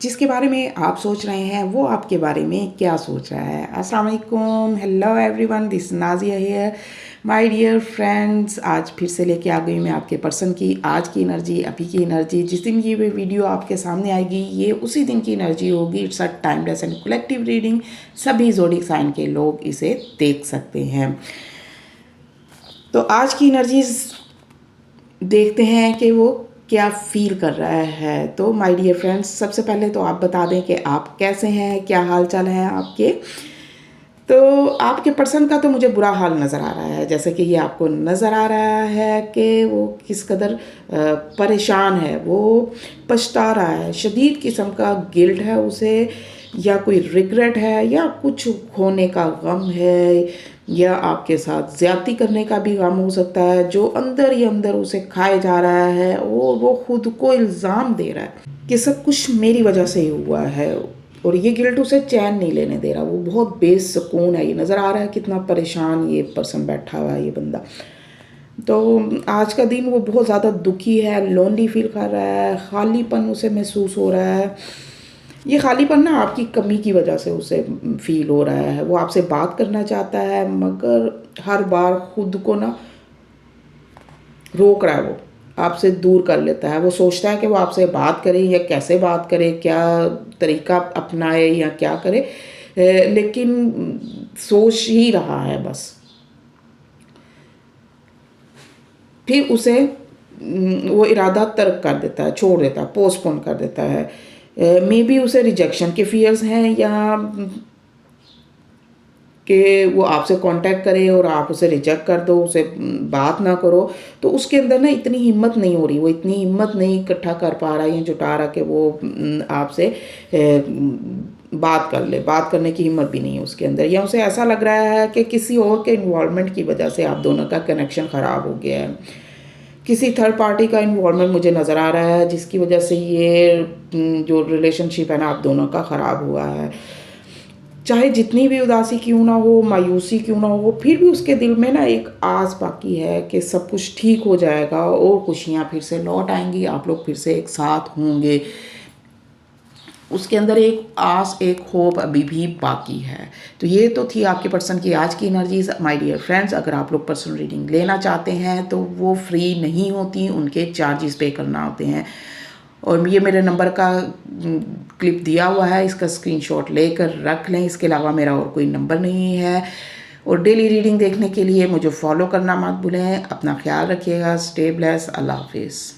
जिसके बारे में आप सोच रहे हैं वो आपके बारे में क्या सोच रहा है। अस्सलाम वालेकुम, hello everyone, this Nazia here my dear friends. आज फिर से लेके आ गई मैं आपके पर्सन की आज की एनर्जी, अभी की एनर्जी। जिस दिन ये वीडियो आपके सामने आएगी ये उसी दिन की एनर्जी होगी। It's a timeless and collective reading. सभी ज़ोडिक साइन के लोग इसे देख सकते हैं। तो आज की एनर्जीज देखते हैं कि वो क्या फील कर रहा है। तो माय डियर फ्रेंड्स, सबसे पहले तो आप बता दें कि आप कैसे हैं, क्या हाल चाल है आपके। तो आपके पर्सन का तो मुझे बुरा हाल नज़र आ रहा है, जैसे कि ये आपको नज़र आ रहा है कि वो किस कदर परेशान है, वो पछता रहा है, शदीद किस्म का गिल्ट है उसे, या कोई रिग्रेट है, या कुछ खोने का गम है, या आपके साथ ज़्यादती करने का भी गम हो सकता है जो अंदर ही अंदर उसे खाए जा रहा है। और वो खुद को इल्ज़ाम दे रहा है कि सब कुछ मेरी वजह से ही हुआ है, और ये गिल्ट उसे चैन नहीं लेने दे रहा। वो बहुत बेसुकून है, ये नज़र आ रहा है कितना परेशान ये पर्सन बैठा हुआ है, ये बंदा। तो आज का दिन वो बहुत ज़्यादा दुखी है, लोनली फील कर रहा है, खालीपन उसे महसूस हो रहा है। ये खालीपन ना आपकी कमी की वजह से उसे फील हो रहा है। वो आपसे बात करना चाहता है मगर हर बार खुद को ना रोक रहा है, वो आपसे दूर कर लेता है। वो सोचता है कि वो आपसे बात करे या कैसे बात करे, क्या तरीका अपनाए या क्या करे, लेकिन सोच ही रहा है बस। फिर उसे वो इरादा तर्क कर देता है, छोड़ देता है, पोस्टपोन कर देता है। मे बी उसे रिजेक्शन के फियर्स हैं, या कि वो आपसे कांटेक्ट करे और आप उसे रिजेक्ट कर दो, उसे बात ना करो। तो उसके अंदर ना इतनी हिम्मत नहीं हो रही, वो इतनी हिम्मत नहीं इकट्ठा कर पा रहा है, जुटा रहा कि वो आपसे बात कर ले। बात करने की हिम्मत भी नहीं है उसके अंदर, या उसे ऐसा लग रहा है कि किसी और के इन्वॉल्वमेंट की वजह से आप दोनों का कनेक्शन ख़राब हो गया है। किसी थर्ड पार्टी का इन्वॉल्वमेंट मुझे नज़र आ रहा है जिसकी वजह से ये जो रिलेशनशिप है ना आप दोनों का ख़राब हुआ है। चाहे जितनी भी उदासी क्यों ना हो, मायूसी क्यों ना हो, फिर भी उसके दिल में ना एक आस बाकी है कि सब कुछ ठीक हो जाएगा और खुशियाँ फिर से लौट आएंगी, आप लोग फिर से एक साथ होंगे। उसके अंदर एक आस, एक होप अभी भी बाकी है। तो ये तो थी आपके पर्सन की आज की एनर्जीज। माय डियर फ्रेंड्स, अगर आप लोग पर्सनल रीडिंग लेना चाहते हैं तो वो फ्री नहीं होती, उनके चार्जेस पे करना होते हैं। और ये मेरे नंबर का क्लिप दिया हुआ है, इसका स्क्रीनशॉट लेकर रख लें। इसके अलावा मेरा और कोई नंबर नहीं है। और डेली रीडिंग देखने के लिए मुझे फॉलो करना मत भूलें। अपना ख्याल रखिएगा। Stay bless. अल्लाह हाफिज़।